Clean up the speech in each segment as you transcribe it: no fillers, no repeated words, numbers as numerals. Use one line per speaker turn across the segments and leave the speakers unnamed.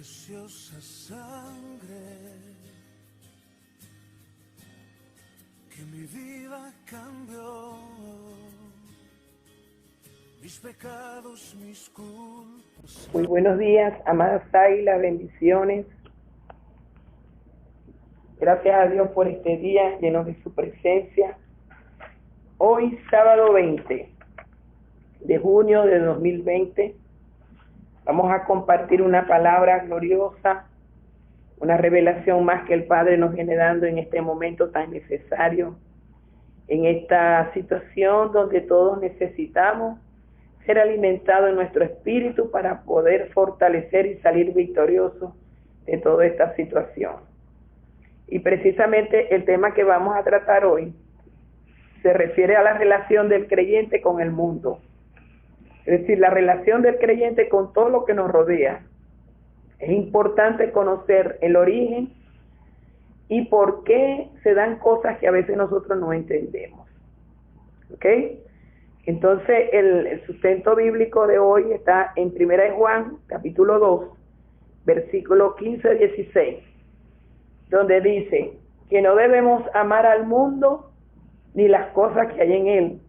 preciosa sangre que mi vida cambió, mis pecados, mis culpas.
Muy buenos días, amadas águilas, bendiciones. Gracias a Dios por este día lleno de su presencia. Hoy, sábado 20 de junio de 2020, vamos a compartir una palabra gloriosa, una revelación más que el Padre nos viene dando en este momento tan necesario, en esta situación donde todos necesitamos ser alimentados en nuestro espíritu para poder fortalecer y salir victoriosos de toda esta situación. Y precisamente el tema que vamos a tratar hoy se refiere a la relación del creyente con el mundo. Es decir, la relación del creyente con todo lo que nos rodea. Es importante conocer el origen y por qué se dan cosas que a veces nosotros no entendemos. ¿Ok? Entonces, el sustento bíblico de hoy está en 1 de Juan, capítulo 2, versículo 15-16, donde dice que no debemos amar al mundo ni las cosas que hay en él.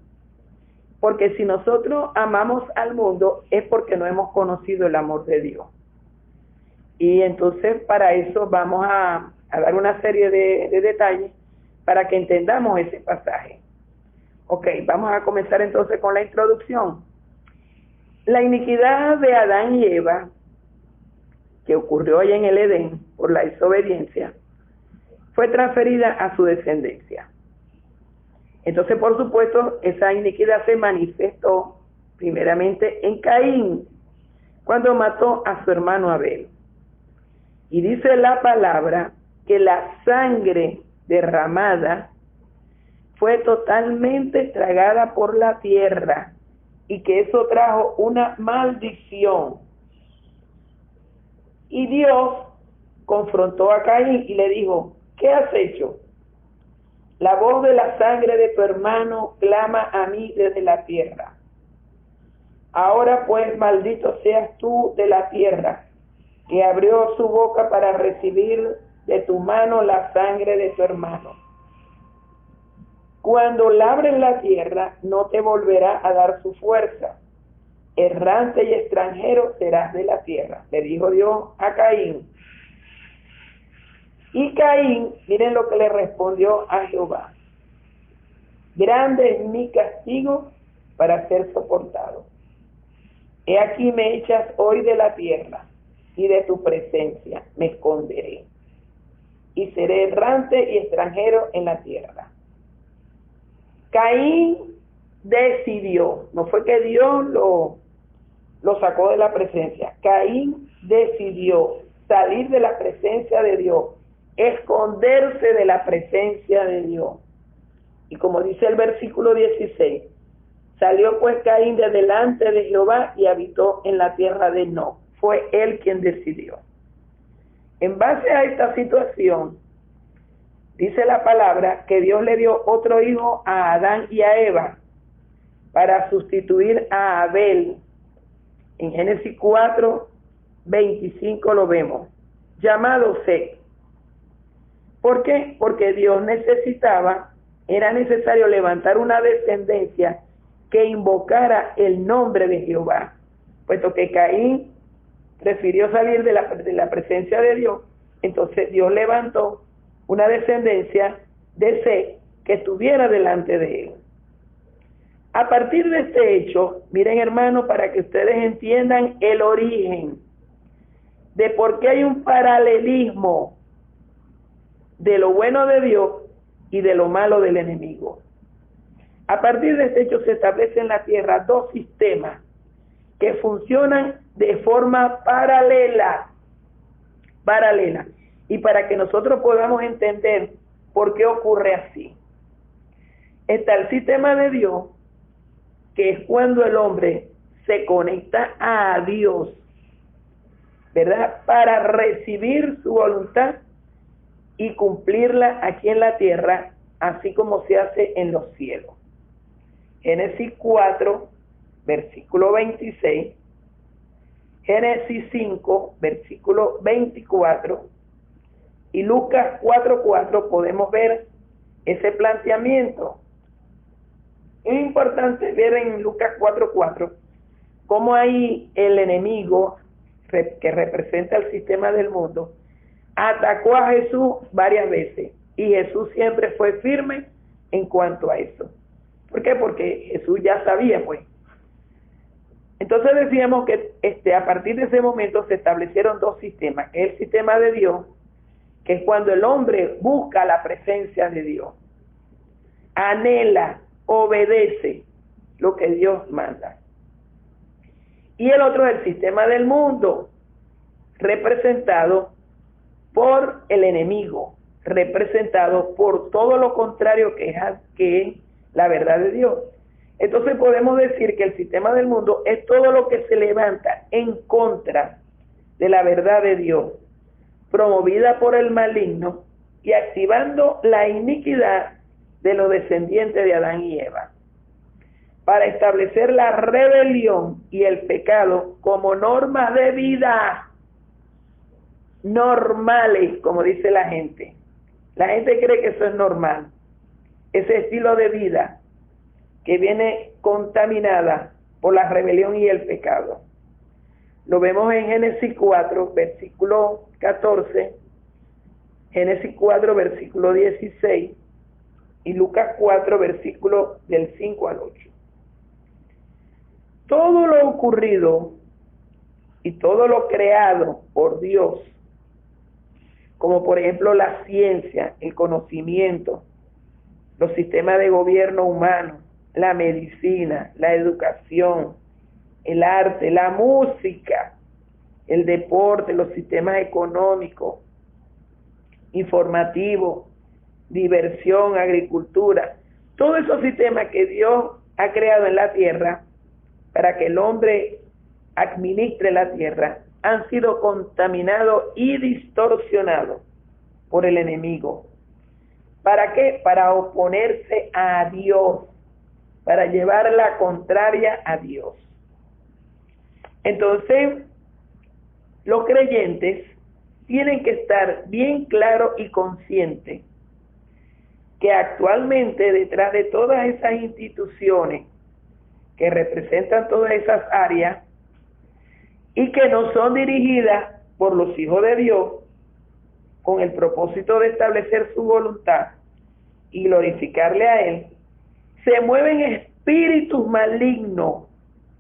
Porque si nosotros amamos al mundo es porque no hemos conocido el amor de Dios. Y entonces para eso vamos a dar una serie de detalles para que entendamos ese pasaje. Ok, vamos a comenzar entonces con la introducción. La iniquidad de Adán y Eva, que ocurrió allá en el Edén por la desobediencia, fue transferida a su descendencia. Entonces, por supuesto, esa iniquidad se manifestó primeramente en Caín, cuando mató a su hermano Abel. Y dice la palabra que la sangre derramada fue totalmente tragada por la tierra y que eso trajo una maldición. Y Dios confrontó a Caín y le dijo: ¿qué has hecho? La voz de la sangre de tu hermano clama a mí desde la tierra. Ahora pues, maldito seas tú de la tierra, que abrió su boca para recibir de tu mano la sangre de tu hermano. Cuando labres la tierra, no te volverá a dar su fuerza. Errante y extranjero serás de la tierra, le dijo Dios a Caín. Y Caín, miren lo que le respondió a Jehová: grande es mi castigo para ser soportado. He aquí me echas hoy de la tierra, y de tu presencia me esconderé, y seré errante y extranjero en la tierra. Caín decidió, no fue que Dios lo sacó de la presencia. Caín decidió salir de la presencia de Dios, esconderse de la presencia de Dios. Y como dice el versículo 16, salió pues Caín de delante de Jehová y habitó en la tierra de Noc. Fue él quien decidió. En base a esta situación, dice la palabra que Dios le dio otro hijo a Adán y a Eva para sustituir a Abel. En Génesis 4, 25 lo vemos, llamado Set. ¿Por qué? Porque Dios era necesario levantar una descendencia que invocara el nombre de Jehová, puesto que Caín prefirió salir de la presencia de Dios. Entonces Dios levantó una descendencia de Set que estuviera delante de él. A partir de este hecho, miren hermanos, para que ustedes entiendan el origen de por qué hay un paralelismo de lo bueno de Dios y de lo malo del enemigo. A partir de este hecho se establecen en la tierra dos sistemas que funcionan de forma paralela. Y para que nosotros podamos entender por qué ocurre así. Está el sistema de Dios, que es cuando el hombre se conecta a Dios, ¿verdad? Para recibir su voluntad y cumplirla aquí en la tierra, así como se hace en los cielos. Génesis 4, versículo 26, Génesis 5, versículo 24, y Lucas 4:4 podemos ver ese planteamiento. Es importante ver en Lucas 4:4 cómo ahí el enemigo que representa el sistema del mundo atacó a Jesús varias veces y Jesús siempre fue firme en cuanto a eso. ¿Por qué? Porque Jesús ya sabía, pues. Entonces decíamos que a partir de ese momento se establecieron dos sistemas, que es el sistema de Dios, que es cuando el hombre busca la presencia de Dios, anhela, obedece lo que Dios manda. Y el otro es el sistema del mundo, representado por el enemigo, representado por todo lo contrario que es la verdad de Dios. Entonces podemos decir que el sistema del mundo es todo lo que se levanta en contra de la verdad de Dios, promovida por el maligno y activando la iniquidad de los descendientes de Adán y Eva, para establecer la rebelión y el pecado como normas de vida normales, como dice la gente. La gente cree que eso es normal, ese estilo de vida que viene contaminada por la rebelión y el pecado. Lo vemos en Génesis 4, versículo 14, Génesis 4, versículo 16, y Lucas 4, versículo del 5 al 8. Todo lo ocurrido y todo lo creado por Dios, como por ejemplo la ciencia, el conocimiento, los sistemas de gobierno humano, la medicina, la educación, el arte, la música, el deporte, los sistemas económicos, informativos, diversión, agricultura, todos esos sistemas que Dios ha creado en la tierra para que el hombre administre la tierra, han sido contaminados y distorsionados por el enemigo. ¿Para qué? Para oponerse a Dios, para llevar la contraria a Dios. Entonces, los creyentes tienen que estar bien claros y conscientes que actualmente detrás de todas esas instituciones que representan todas esas áreas y que no son dirigidas por los hijos de Dios con el propósito de establecer su voluntad y glorificarle a Él, se mueven espíritus malignos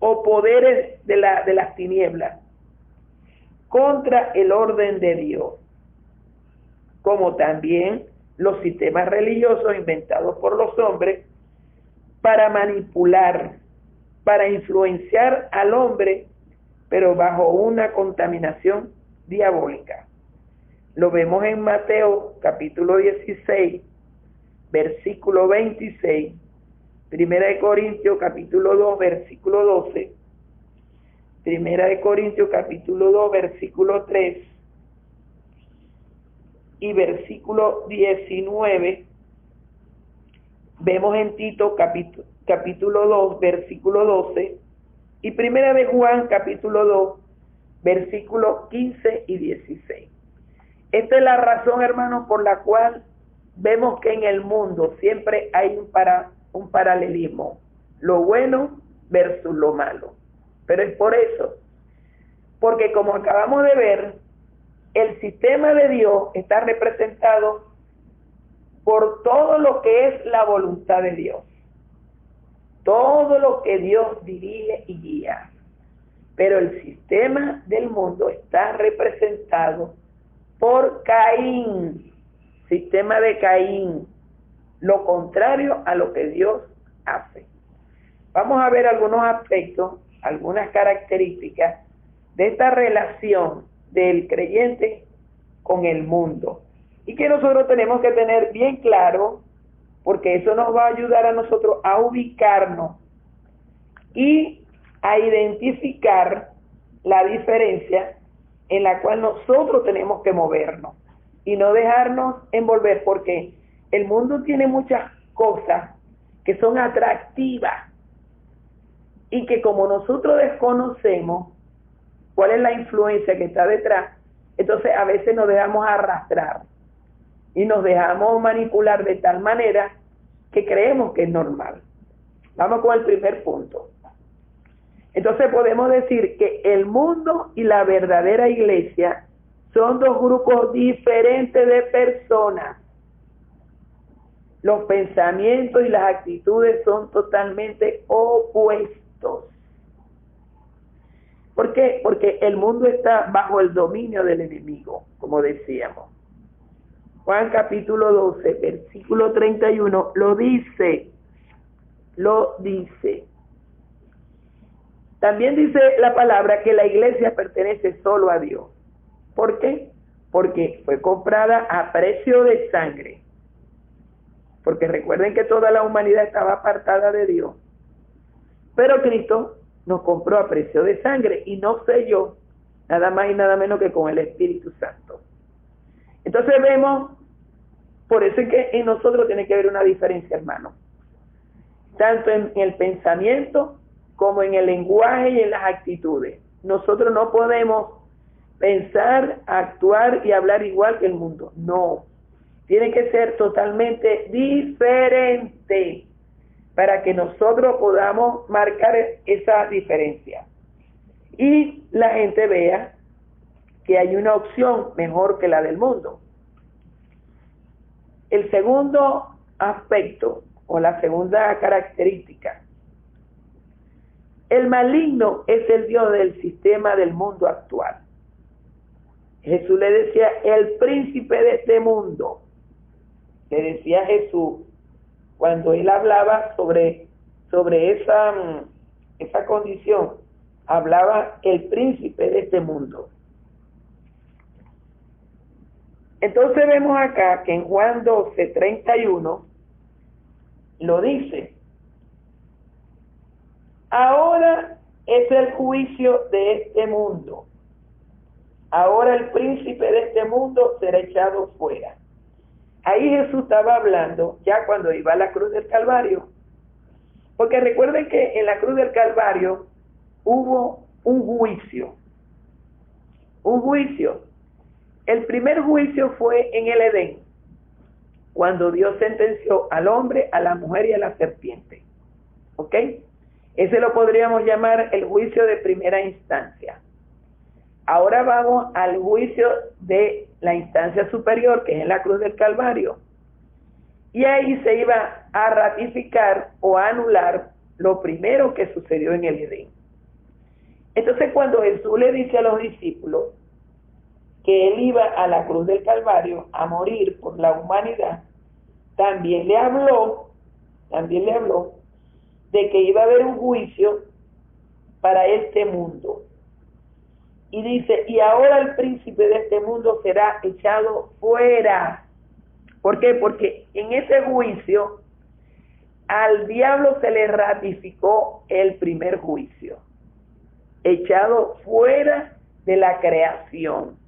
o poderes de las tinieblas contra el orden de Dios, como también los sistemas religiosos inventados por los hombres para manipular, para influenciar al hombre, pero bajo una contaminación diabólica. Lo vemos en Mateo capítulo 16, versículo 26, Primera de Corintios capítulo 2, versículo 12, Primera de Corintios capítulo 2, versículo 3 y versículo 19. Vemos en Tito capítulo 2, versículo 12 y Primera de Juan capítulo 2, versículos 15 y 16. Esta es la razón, hermanos, por la cual vemos que en el mundo siempre hay un paralelismo, lo bueno versus lo malo. Pero es por eso, porque como acabamos de ver, el sistema de Dios está representado por todo lo que es la voluntad de Dios, todo lo que Dios dirige y guía. Pero el sistema del mundo está representado por Caín, sistema de Caín, lo contrario a lo que Dios hace. Vamos a ver algunos aspectos, algunas características de esta relación del creyente con el mundo y que nosotros tenemos que tener bien claro, porque eso nos va a ayudar a nosotros a ubicarnos y a identificar la diferencia en la cual nosotros tenemos que movernos y no dejarnos envolver, porque el mundo tiene muchas cosas que son atractivas y que como nosotros desconocemos, cuál es la influencia que está detrás, entonces a veces nos dejamos arrastrar y nos dejamos manipular de tal manera que creemos que es normal. Vamos con el primer punto. Entonces podemos decir que el mundo y la verdadera iglesia son dos grupos diferentes de personas. Los pensamientos y las actitudes son totalmente opuestos. ¿Por qué? Porque el mundo está bajo el dominio del enemigo, como decíamos. Juan capítulo 12, versículo 31, lo dice. También dice la palabra que la iglesia pertenece solo a Dios. ¿Por qué? Porque fue comprada a precio de sangre. Porque recuerden que toda la humanidad estaba apartada de Dios. Pero Cristo nos compró a precio de sangre y nos selló nada más y nada menos que con el Espíritu Santo. Entonces vemos, por eso es que en nosotros tiene que haber una diferencia, hermano. Tanto en el pensamiento como en el lenguaje y en las actitudes. Nosotros no podemos pensar, actuar y hablar igual que el mundo. No. Tiene que ser totalmente diferente para que nosotros podamos marcar esa diferencia. Y la gente vea que hay una opción mejor que la del mundo. El segundo aspecto o la segunda característica. El maligno es el Dios del sistema del mundo actual. Jesús le decía, el príncipe de este mundo. Le decía Jesús cuando él hablaba sobre esa condición, hablaba el príncipe de este mundo. Entonces vemos acá que en Juan 12, 31 lo dice. Ahora es el juicio de este mundo. Ahora el príncipe de este mundo será echado fuera. Ahí Jesús estaba hablando ya cuando iba a la cruz del Calvario. Porque recuerden que en la cruz del Calvario hubo un juicio. Un juicio. El primer juicio fue en el Edén, cuando Dios sentenció al hombre, a la mujer y a la serpiente. ¿Ok? Ese lo podríamos llamar el juicio de primera instancia. Ahora vamos al juicio de la instancia superior, que es en la cruz del Calvario. Y ahí se iba a ratificar o a anular lo primero que sucedió en el Edén. Entonces cuando Jesús le dice a los discípulos que él iba a la cruz del Calvario a morir por la humanidad, también le habló de que iba a haber un juicio para este mundo. Y dice, y ahora el príncipe de este mundo será echado fuera. ¿Por qué? Porque en ese juicio al diablo se le ratificó el primer juicio. Echado fuera de la creación.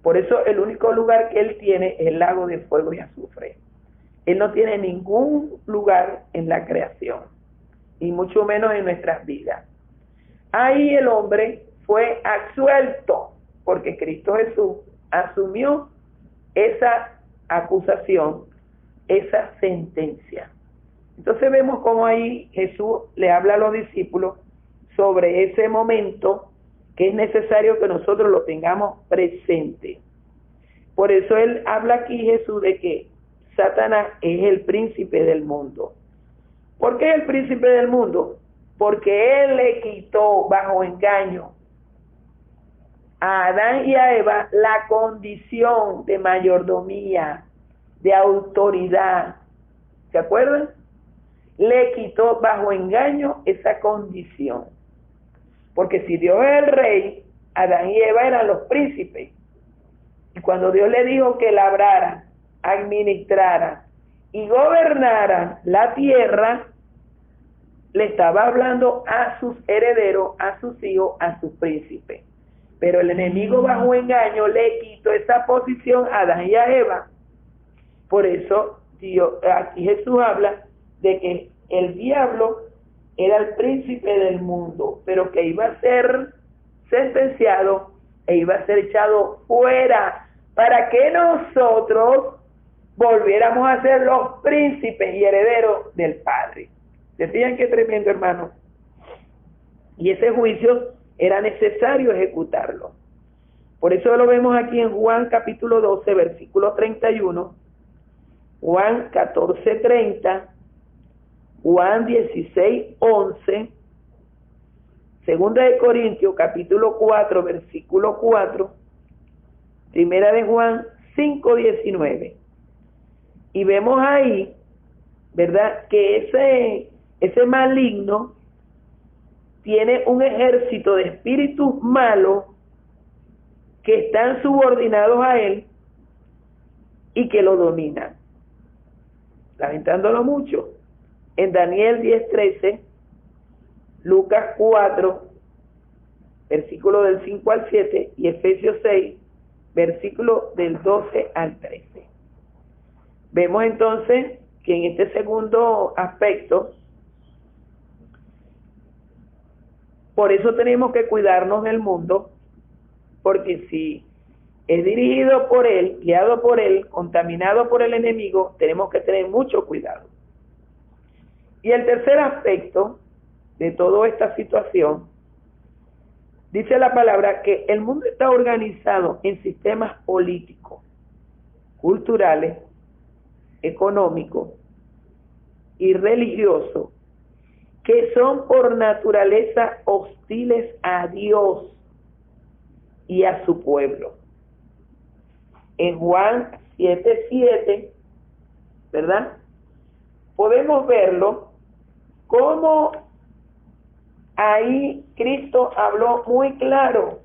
Por eso el único lugar que él tiene es el lago de fuego y azufre. Él no tiene ningún lugar en la creación, y mucho menos en nuestras vidas. Ahí el hombre fue absuelto, porque Cristo Jesús asumió esa acusación, esa sentencia. Entonces vemos cómo ahí Jesús le habla a los discípulos sobre ese momento que es necesario que nosotros lo tengamos presente. Por eso él habla aquí, Jesús, de que Satanás es el príncipe del mundo. ¿Por qué el príncipe del mundo? Porque él le quitó bajo engaño a Adán y a Eva la condición de mayordomía, de autoridad. ¿Se acuerdan? Le quitó bajo engaño esa condición. Porque si Dios es el rey, Adán y Eva eran los príncipes. Y cuando Dios le dijo que labraran, administraran y gobernaran la tierra, le estaba hablando a sus herederos, a sus hijos, a sus príncipes. Pero el enemigo bajo engaño le quitó esa posición a Adán y a Eva. Por eso aquí Jesús habla de que el diablo era el príncipe del mundo, pero que iba a ser sentenciado e iba a ser echado fuera para que nosotros volviéramos a ser los príncipes y herederos del Padre. Decían que tremendo, hermano. Y ese juicio era necesario ejecutarlo. Por eso lo vemos aquí en Juan capítulo 12, versículo 31, Juan 14, 30, Juan 16, 11, Segunda de Corintios capítulo 4, versículo 4, Primera de Juan 5, 19. Y vemos ahí, ¿verdad?, que ese maligno tiene un ejército de espíritus malos que están subordinados a él y que lo dominan. Lamentándolo mucho. En Daniel 10:13, Lucas 4, versículo del 5 al 7, y Efesios 6, versículo del 12 al 13. Vemos entonces que en este segundo aspecto, por eso tenemos que cuidarnos del mundo, porque si es dirigido por él, guiado por él, contaminado por el enemigo, tenemos que tener mucho cuidado. Y el tercer aspecto de toda esta situación, dice la palabra que el mundo está organizado en sistemas políticos, culturales, económicos y religiosos que son por naturaleza hostiles a Dios y a su pueblo. En Juan 7:7, ¿verdad?, podemos verlo como ahí Cristo habló muy claro.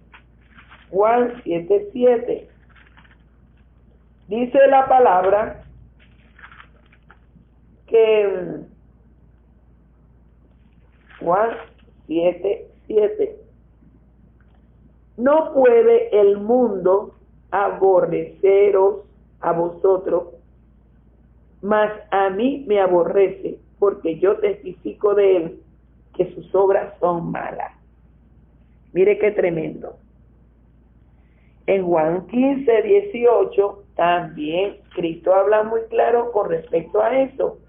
Juan 7:7 dice la palabra que Juan 7:7 no puede el mundo aborreceros a vosotros, mas a mí me aborrece, porque yo testifico de él que sus obras son malas. Mire qué tremendo. En Juan 15:18 también Cristo habla muy claro con respecto a eso.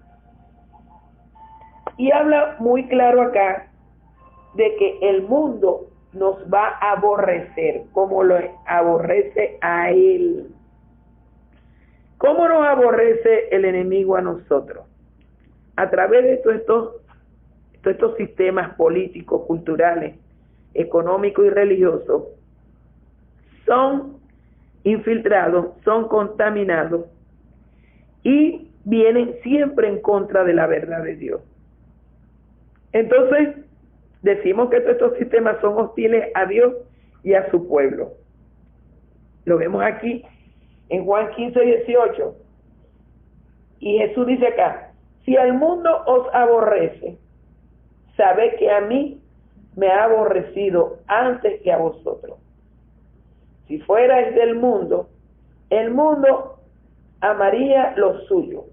Y habla muy claro acá de que el mundo nos va a aborrecer como lo aborrece a él. ¿Cómo nos aborrece el enemigo a nosotros? A través de todos estos sistemas políticos, culturales, económicos y religiosos, son infiltrados, son contaminados y vienen siempre en contra de la verdad de Dios. Entonces, decimos que todos estos sistemas son hostiles a Dios y a su pueblo. Lo vemos aquí en Juan 15:18. Y Jesús dice acá: si el mundo os aborrece, sabed que a mí me ha aborrecido antes que a vosotros. Si fuerais del mundo, el mundo amaría lo suyo.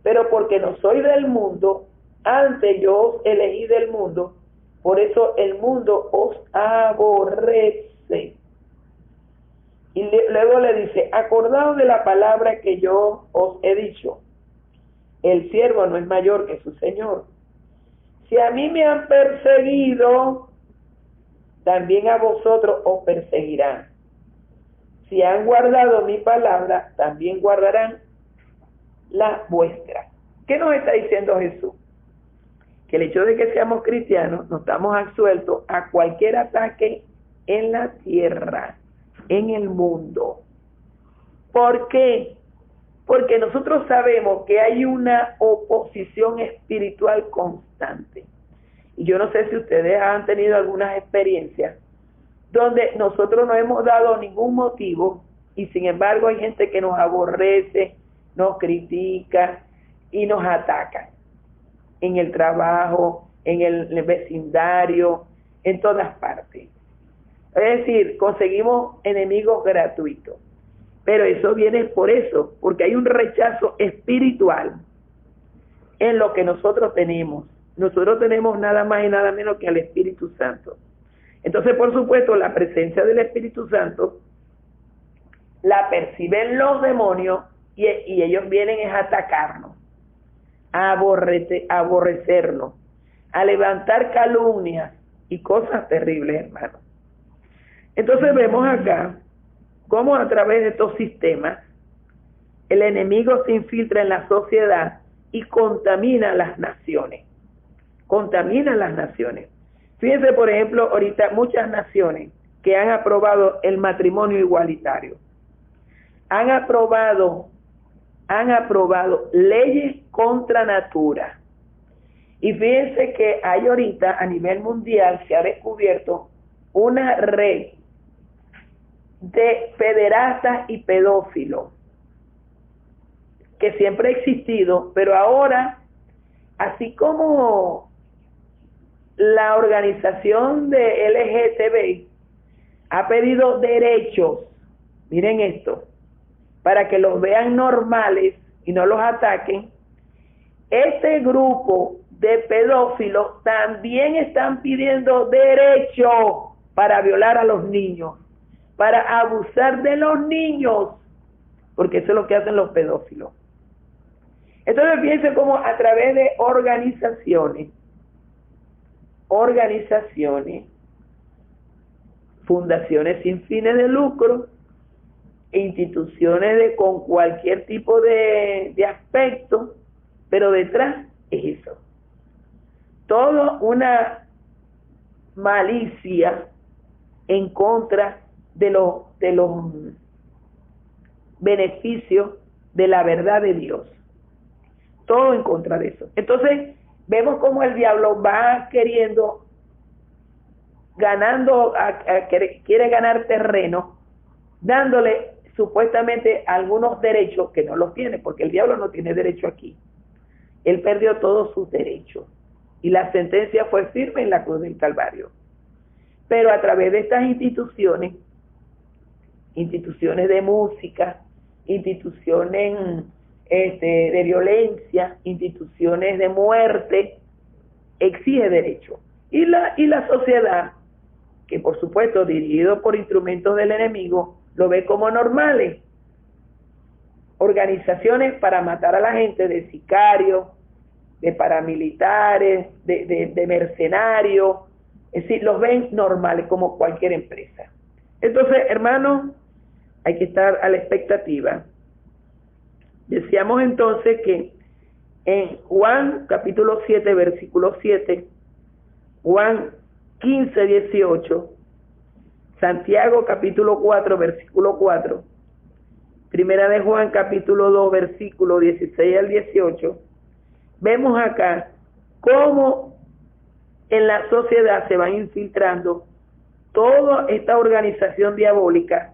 Pero porque no soy del mundo, antes yo os elegí del mundo, por eso el mundo os aborrece. Y luego le dice: acordaos de la palabra que yo os he dicho, el siervo no es mayor que su señor. Si a mí me han perseguido, también a vosotros os perseguirán. Si han guardado mi palabra, también guardarán la vuestra. ¿Qué nos está diciendo Jesús? Que el hecho de que seamos cristianos, nos estamos absueltos a cualquier ataque en la tierra, en el mundo. ¿Por qué? Porque nosotros sabemos que hay una oposición espiritual constante. Y yo no sé si ustedes han tenido algunas experiencias donde nosotros no hemos dado ningún motivo y sin embargo hay gente que nos aborrece, nos critica y nos ataca. En el trabajo, en el vecindario, en todas partes. Es decir, conseguimos enemigos gratuitos. Pero eso viene por eso, porque hay un rechazo espiritual en lo que nosotros tenemos. Nosotros tenemos nada más y nada menos que al Espíritu Santo. Entonces, por supuesto, la presencia del Espíritu Santo la perciben los demonios y ellos vienen a atacarnos, a aborrecernos, a levantar calumnias y cosas terribles, hermanos. Entonces vemos acá cómo a través de estos sistemas el enemigo se infiltra en la sociedad y contamina las naciones. Contamina las naciones. Fíjense, por ejemplo, ahorita muchas naciones que han aprobado el matrimonio igualitario. Han aprobado leyes contra natura. Y fíjense que hay ahorita a nivel mundial se ha descubierto una red de pederastas y pedófilos que siempre ha existido, pero ahora, así como la organización de LGTB ha pedido derechos, miren esto, para que los vean normales y no los ataquen, este grupo de pedófilos también están pidiendo derechos para violar a los niños, para abusar de los niños, porque eso es lo que hacen los pedófilos. Entonces fíjense cómo a través de organizaciones, fundaciones sin fines de lucro, instituciones con cualquier tipo de aspecto, pero detrás es eso. Toda una malicia en contra de los beneficios de la verdad de Dios. Todo en contra de eso. Entonces, vemos cómo el diablo va queriendo, quiere ganar terreno, dándole supuestamente algunos derechos que no los tiene, porque el diablo no tiene derecho aquí. Él perdió todos sus derechos y la sentencia fue firme en la cruz del Calvario. Pero a través de estas instituciones de música, instituciones de violencia, instituciones de muerte, exige derecho. Y la sociedad, que por supuesto dirigido por instrumentos del enemigo, lo ve como normales. Organizaciones para matar a la gente, de sicarios, de paramilitares, de mercenarios, es decir, los ven normales como cualquier empresa. Entonces, hermanos, hay que estar a la expectativa. Decíamos entonces que en Juan capítulo 7, versículo 7, Juan 15, 18, Santiago capítulo 4, versículo 4, Primera de Juan capítulo 2, versículo 16 al 18, vemos acá cómo en la sociedad se van infiltrando toda esta organización diabólica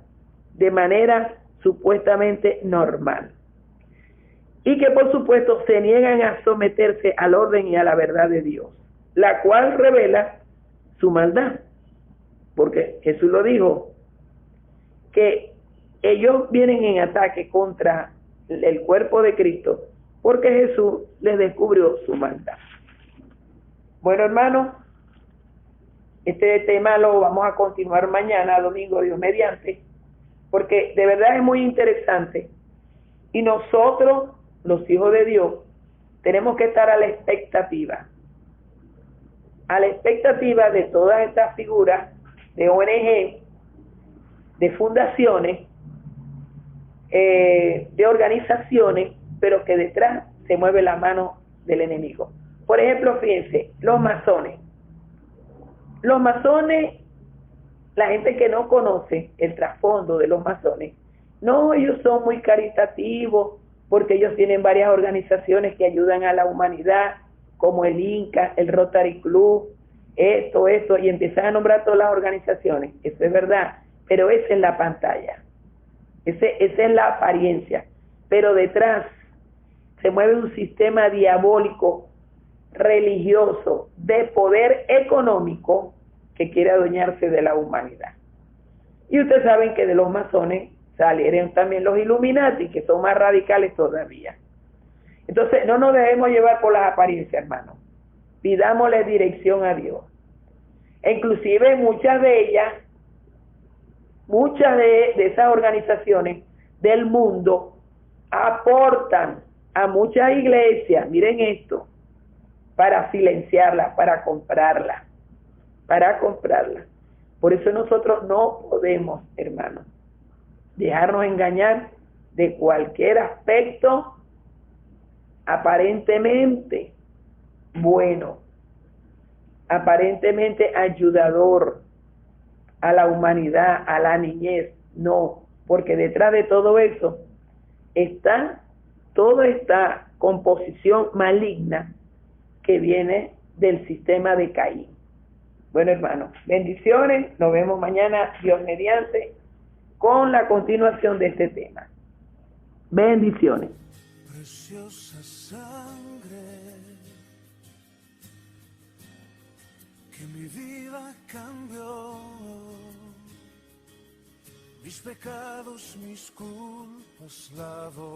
de manera supuestamente normal. Y que por supuesto se niegan a someterse al orden y a la verdad de Dios, la cual revela su maldad. Porque Jesús lo dijo, que ellos vienen en ataque contra el cuerpo de Cristo, porque Jesús les descubrió su maldad. Bueno, hermanos, este tema lo vamos a continuar mañana, domingo, Dios mediante, porque de verdad es muy interesante. Y nosotros, los hijos de Dios, tenemos que estar a la expectativa de todas estas figuras de ONG, de fundaciones, de organizaciones, pero que detrás se mueve la mano del enemigo. Por ejemplo, fíjense, los masones. Los masones, la gente que no conoce el trasfondo de los masones, no, ellos son muy caritativos, porque ellos tienen varias organizaciones que ayudan a la humanidad, como el Inca, el Rotary Club, esto, y empiezan a nombrar todas las organizaciones. Eso es verdad, pero esa es la pantalla, esa es la apariencia, pero detrás se mueve un sistema diabólico, religioso, de poder económico, que quiere adueñarse de la humanidad. Y ustedes saben que de los masones salieron también los Illuminati, que son más radicales todavía. Entonces, no nos debemos llevar por las apariencias, hermanos. Pidámosle dirección a Dios. E inclusive muchas de ellas, muchas de esas organizaciones del mundo aportan a muchas iglesias, miren esto, para silenciarla, para comprarla. Por eso nosotros no podemos, hermanos, dejarnos engañar de cualquier aspecto aparentemente bueno, aparentemente ayudador a la humanidad, a la niñez. No, porque detrás de todo eso está toda esta composición maligna que viene del sistema de Caín. Bueno, hermanos, bendiciones, nos vemos mañana, Dios mediante, con la continuación de este tema. Bendiciones.
Preciosa sangre que mi vida cambió, mis pecados, mis culpas lavó.